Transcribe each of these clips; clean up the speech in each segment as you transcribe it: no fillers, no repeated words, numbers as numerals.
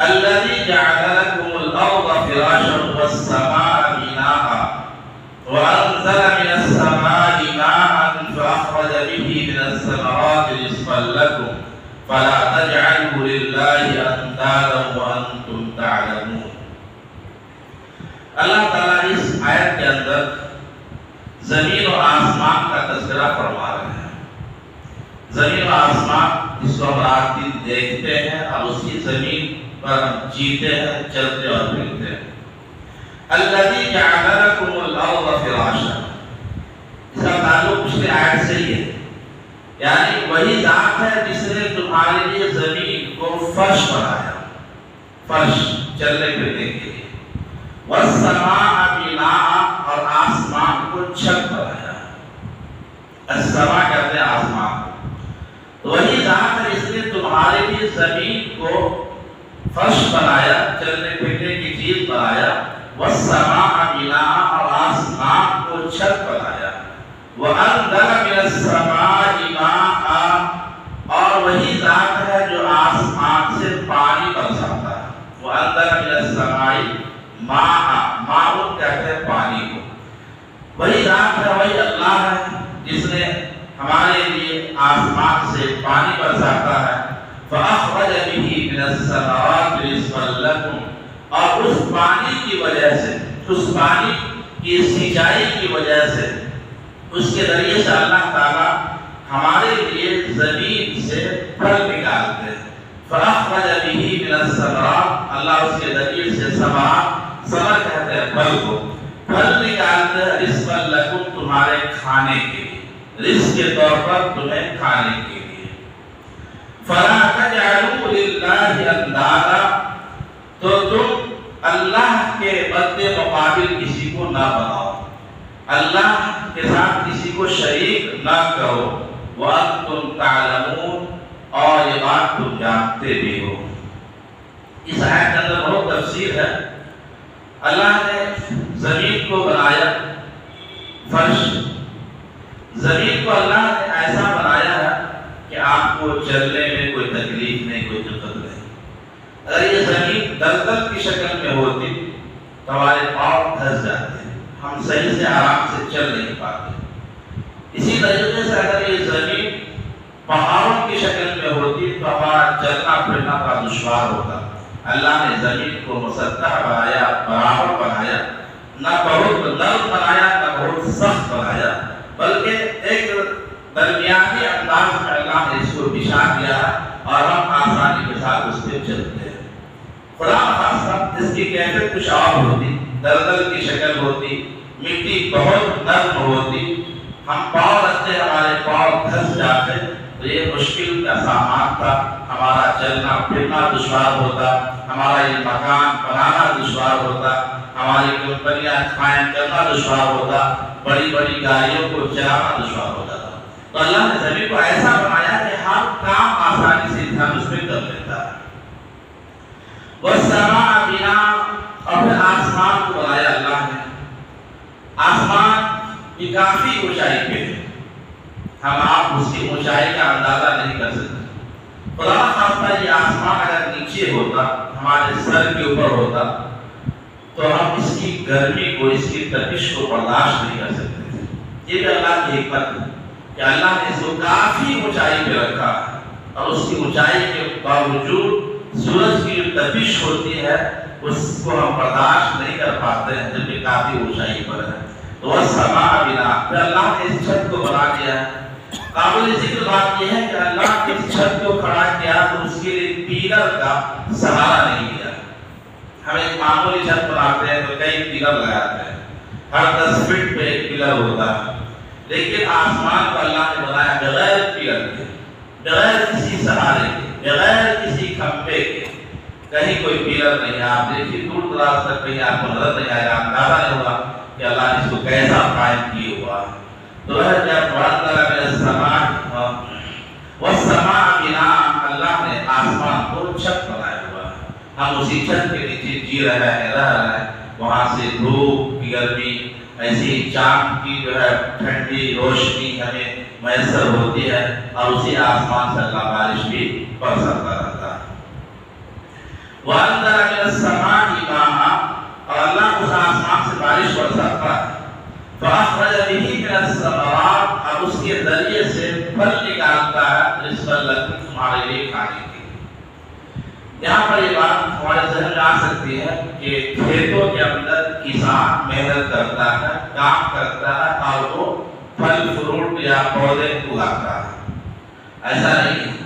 الذي جعل لكم الأرض فراشا والسماء بناء وأنزل من السماء ماء فأخرج به من الثمرات رزقا لكم فلا تجعلوا لله أندادا وأنتم تعلمون. اللہ تعالیٰ اس آیت کے اندر زمین و آسمان کا تذکرہ فرما رہے ہیں. زمین و آسمان جس کو ہم رات دن دیکھتے ہیں اور اسی زمین پر ہم جیتے ہیں, چلتے اور پھرتے ہیں. الذی جعل لکم الارض فراشا, اس کا تعلق پچھلے آیت سے ہی ہے, یعنی وہی ذات ہے جس نے تمہارے لیے زمین کو فرش بنایا, فرش چلنے پھرنے کے لیے. والسماء بناء, اور آسمان کو چھت بنایا. السماء کہتے ہیں آسمان. وہی ذات ہے جس نے تمہارے لیے زمین کو فرش بنایا, چلنے پھرنے کی چیز بنایا. والسماء بناء, اور آسمان کو چھت بنایا. وأنزل من السماء ماء, اور وہی ذات ہے جو آسمان سے پانی برساتا ہے. وأنزل من السماء ماء, ماء کہتے ہیں پانی کو. وہی ذات ہے, وہی اللہ ہے جس نے ہمارے لیے آسمان سے پانی برساتا ہے. فأخرج به من الثمرات رزقا لكم, اور اس پانی کی وجہ سے, اس پانی کی سینچائی کی وجہ سے, اس کے ذریعے سے اللہ تعالیٰ ہمارے لیے زمین سے پھل نکالتے ہیں. فأخرج به من الثمرات, اللہ اس کے ذریعے سے ثمرات, ثمر کہتے ہیں پھل کو, پھل نکالتے ہیں. رزقا لکم, تمہارے کھانے کے لیے, رزق کے طور پر تمہیں کھانے کے لیے. فلا تجعلوا للہ اندادا, تو تم اللہ کے بدلے مقابل کسی کو نہ بناؤ, اللہ کے ساتھ کسی کو شریک نہ کرو. وَأَنْتُمْ تَعْلَمُونَ, اور یہ بات تم جانتے بھی ہو. اس آیت کے اندر بہت تفسیر ہے. اللہ نے زمین کو بنایا فرش. زمین کو اللہ نے ایسا بنایا ہے کہ آپ کو چلنے میں کوئی تکلیف نہیں, کوئی دقت نہیں. اگر یہ زمین دلدل کی شکل میں ہوتی تو ہمارے پاؤں دھس جاتے, ہم صحیح سے آرام سے چل نہیں پاتے. اسی طریقے سے اگر یہ زمین پہاڑوں کی شکل میں ہوتی تو ہمارا چلنا پھرنا بڑا دشوار ہوتا. اللہ نے زمین کو مسطح بنایا, برابر بنایا, نہ بہت نرم بنایا نہ بہت سخت بنایا, بلکہ ایک درمیانی انداز میں اللہ نے اس کو بچھا دیا اور ہم آسانی کے ساتھ اس پہ چلتے ہیں. خدا خاصہ اس کی کیفیت کچھ اور ہوتی, دلدل کی شکل ہوتی, مٹی بہت نرم ہوتی, ہم پاؤں رکھتے ہمارے پاؤں دھس جاتے تو یہ مشکل کا سامان تھا. ہمارا چلنا پھرنا دشوار ہوتا, ہمارا یہ مکان بنانا دشوار ہوتا, ہماری کمپنیاں قائم کرنا دشوار ہوتا, بڑی بڑی گاڑیوں کو چلانا دشوار ہوتا تھا. تو اللہ نے زمین کو ایسا بنایا کہ ہر کام آسانی سے انسان اس میں کر لیتا ہے. والسماء بناء, اور پھر آسمان کو بنایا اللہ نے. آسمان یہ کافی اونچائی پہ ہے, ہم آپ اس کی اونچائی کا اندازہ نہیں کر سکتے. خدا خاصہ یہ آسمان اگر نیچے ہوتا, ہمارے سر کے اوپر ہوتا, تو ہم اس کی گرمی کو, اس کی تپش کو برداشت نہیں کر سکتے تھے. یہ بھی اللہ کی حکمت ہے کہ اللہ نے اس کو کافی اونچائی پہ رکھا, اور اس کی اونچائی کے باوجود سورج کی جو تپش ہوتی ہے اس کو ہم برداشت نہیں کر پاتے ہیں, جبکہ کافی اونچائی پر ہے. تو والسماء بناء, پھر اللہ نے اس چھت کو بنا دیا. قابل ذکر بات یہ ہے کہ اللہ نے اس چھت کو کھڑا کیا تو اس کے لیے پیلر کا سہارا نہیں دیا. ہم ایک معمولی چھت بناتے ہیں تو کئی پیلر لگاتے ہیں, ہر 10 فٹ پہ ایک پیلر ہوتا ہے. لیکن آسمان کو اللہ نے بنایا بغیر پیلر کے, بغیر کسی سہارے کے, بغیر کسی کھمبے کے. کہیں کوئی پیلر نہیں. آپ دیکھیے دور دراز تک کہیں آپ کو نظر نہیں آئے گا, اندازہ نہیں ہوگا کہ اللہ نے اس کو کیسا قائم کیا ہوا. تو ہے جب وَأَنزَلَ مِنَ السَّمَاءِ وَالسَّمَاءَ بِنَاءً, اللہ نے آسمان کو چھت بنایا ہوا ہے. ہم اسی چھت کے نیچے جی رہے ہیں, رہ رہے ہیں. وہاں سے دھوپ کی گرمی, ایسی چاند کی جو ہے ٹھنڈی روشنی ہمیں میسر ہوتی ہے, اور اسی آسمان سے اللہ بارش بھی برساتا رہتا ہے. وَأَنزَلَ مِنَ السَّمَاءِ مَاءً، اور اللہ اس آسمان سے بارش برساتا ہے، فَأَخْرَجَ بِهِ مِنَ الثَّمَرَاتِ، اب اس کے ذریعے سے پھل نکالتا ہے رِزْقًا لَكُمْ، تمہارے لیے کھانے کے لیے۔ یہاں پر یہ بات ہمارے ذہن میں آ سکتی ہے کہ کھیتوں کے اندر کسان محنت کرتا ہے، کام کرتا ہے اور وہ پھل فروٹ یا پودے اگاتا ہے۔ ایسا نہیں ہے،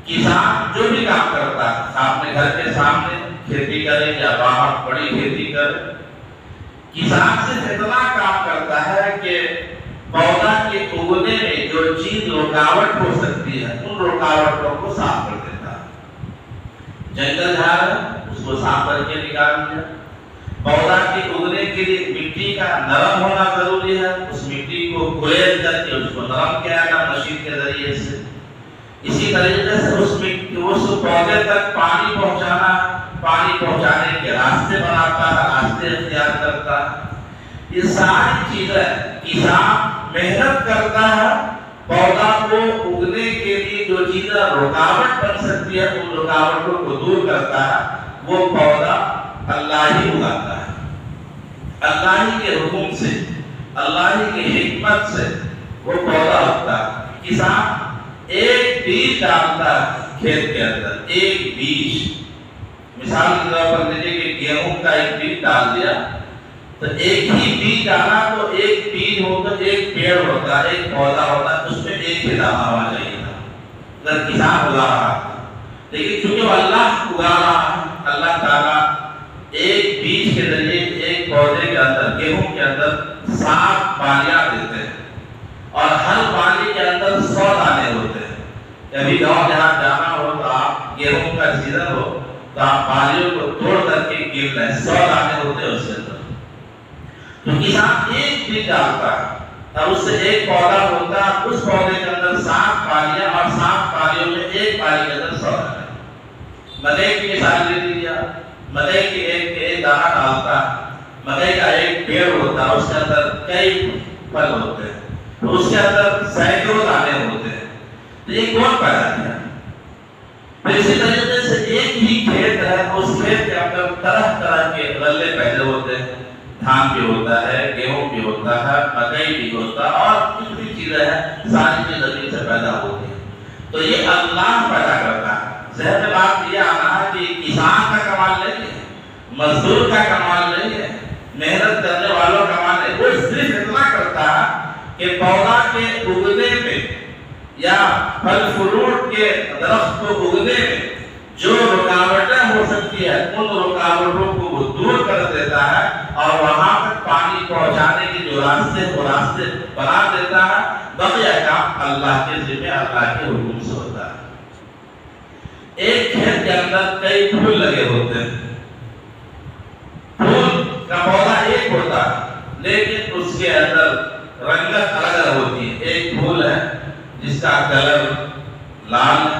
کسان جو بھی کام کرتا ہے، اپنے گھر کے سامنے کھیتی کرے یا باہر بڑی کھیتی کرے، کسان صرف اتنا کام کرتا ہے کہ پودا کے اگنے میں جو چیز رکاوٹ ہو سکتی ہے ان رکاوٹوں کو صاف کر دیتا ہے۔ جنگل جھاڑ ہے اس کو صاف کر کے نکال دیا، پودا کے اگنے کے لیے مٹی کا نرم ہونا ضروری ہے، اس مٹی کو کلیل کر کے اس کو نرم کیا گیا مشین کے ذریعے سے۔ اسی طریقے سے اس پودے تک پانی پہنچانا، پانی پہنچانے کے راستے بناتا ہے، راستے اختیار کرتا ہے۔ یہ ساری چیزیں کسان محنت کرتا ہے، پودا کو اگنے کے لیے جو چیزیں رکاوٹ بن سکتی ہے ان رکاوٹوں کو دور کرتا ہے، وہ پودا اللہ ہی اگاتا ہے، اللہ ہی کے حکم سے، اللہ ہی کی حکمت سے وہ پودا اگتا ہے۔ کسان ایک بیج ڈالتا ہے کھیت کے اندر، ایک بیج، مثال کے طور پر لیجیے کہ گیہوں کا ایک بیج ڈال دیا تو ایک ہی بیج ڈالا تو ایک بیج ہوتا، ایک پیڑ ہوتا، ایک پودا ہوتا، اس میں ایک ہی دانہ ہونا چاہیے تھا اگر کسان اگا رہا تھا۔ لیکن چونکہ وہ اللہ اگا رہا ہے، اللہ تعالیٰ ایک بیج کے ذریعے ایک پودے کے اندر، گیہوں کے اندر 7 بالیاں دیتے ہیں اور ہر بالی کے اندر 100 دانے ہوتے ہیں۔ کبھی گاؤں جہاں جانا ہو تو آپ گیہوں کا سیزن ہو تو آپ بالیوں کو توڑ کر کے گر لیں، 100 دانے ہوتے ہیں اس کے اندر۔ تو کسان ایک بیج ڈالتا ہے اور اس سے ایک پودا ہوتا ہے، اس پودے کے اندر 7 بالیاں اور 7 بالیوں میں ایک بالی کے اندر 100 دانے۔ مکئی کی مثال لے لیجیے، مکئی کی ایک دانہ ڈالتا ہے، مکئی کا ایک پیڑ ہوتا ہے، اس کے اندر کئی پھل ہوتے ہیں، تو اس کے اندر سینکڑوں دانے ہوتے ہیں۔ تو یہ کون پیدا کیا؟ اسی طریقے سے ایک ہی کھیت ہے، اس کھیت کے اندر طرح طرح کے غلے پیدا ہوتے ہیں، دھان بھی ہوتا ہے، گیہوں بھی ہوتا ہے، مکئی بھی ہوتا ہے اور کچھ بھی چیزیں ہیں، ساری چیزیں زمین سے پیدا ہوتی ہیں۔ تو یہ اللہ پیدا کرتا ہے۔ ذہن میں بات یہ آنا ہے کہ کسان کا کمال نہیں ہے، مزدور کا کمال نہیں ہے، محنت کرنے والوں کا کمال نہیں، وہ صرف اتنا کرتا ہے کہ پودا کے اگنے میں یا پھل فروٹ کے درخت کو اگنے میں جو رکاوٹیں ہو سکتی ہے ان رکاوٹوں کو وہ دور کر دیتا ہے اور وہاں تک پانی پہنچانے کے جو راستے وہ راستے بنا دیتا ہے۔ بقیہ کام اللہ کے ذمہ، اللہ کے حکم سے ہوتا ہے۔ ایک کھیت کے اندر کئی پھول لگے ہوتے ہیں، پھول کا پودا ایک ہوتا ہے لیکن اس کے اندر رنگت الگ الگ ہوتی ہے۔ ایک پھول ہے جس کا کلر لال ہے،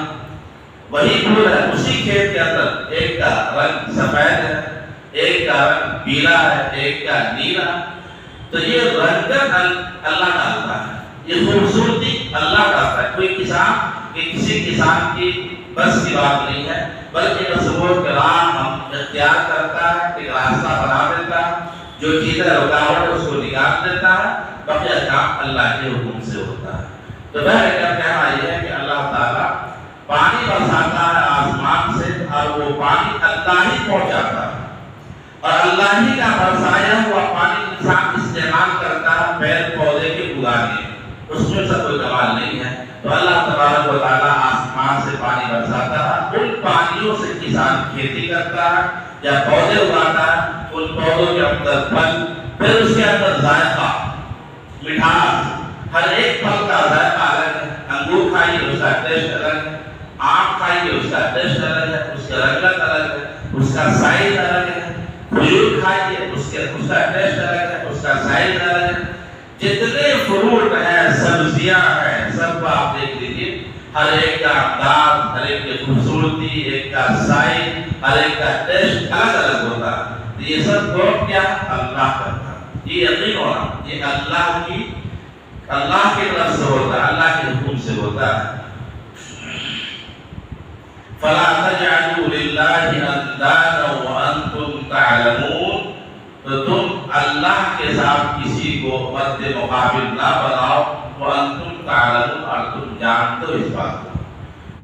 وہی پھول ہے اسی کھیت کے اندر ایک کا رنگ سفید ہے، ایک کا رنگ پیلا ہے، ایک کا نیلا۔ تو یہ رنگت اللہ ڈالتا ہے، یہ خوبصورتی اللہ ڈالتا ہے۔ کوئی کسان کسی کسان کی بس کی بات نہیں ہے، بلکہ تصور کرام ہم اختیار کرتا ہے، ایک راستہ بنا دیتا ہے، جو چیزیں رکاوٹ اس کو نکال دیتا ہے، بقیہ کام اللہ کے حکم سے ہوتا ہے۔ تو میرا کہنا یہ ہے کہ اللہ تعالیٰ پانی برساتا ہے آسمان سے اور وہ پانی اللہ ہی پہنچاتا ہے، اور اللہ ہی کا برسایا ہوا پانی انسان استعمال کرتا ہے پیڑ پودے کے اگانے، اس میں سے کوئی کمال نہیں ہے۔ تو اللہ تبارک و تعالیٰ آسمان سے پانی برساتا ہے، ان پانیوں سے کسان کھیتی کرتا ہے یا پودے اگاتا ہے، ان پودوں کے اندر پھل، پھر اس کے اندر ذائقہ، مٹھاس، ہر ایک پھل کا ذائقہ الگ ہے۔ انگور کھائیے اس کا ٹیسٹ الگ ہے، آم کھائیے اس کا ٹیسٹ الگ ہے، اس کا رنگت الگ ہے، اس کا سائز الگ ہے، کھجور کھائیے اس کا ٹیسٹ الگ ہے، اس کا سائز الگ ہے۔ جتنے فروٹ ہیں، سبزیاں ہیں، سب کو آپ دیکھ لیجیے، ہر ایک کا انداز، ہر ایک کی خوبصورتی، ایک کا سائز، ہر ایک کا ٹیسٹ الگ الگ ہوتا ہے۔ یہ سب کون کیا اللہ کرتا ہے، یہ یقین ہونا، یہ اللہ کی طرف سے ہوتا ہے، اللہ کے حکم سے ہوتا ہے۔ فلا تجعلوا للہ اندادا وانتم تعلمون، تو تم اللہ کے ساتھ کسی کو مد مقابل نہ بناؤ، وانتم تعلمون، اور تم جانتے ہو اس بات کو۔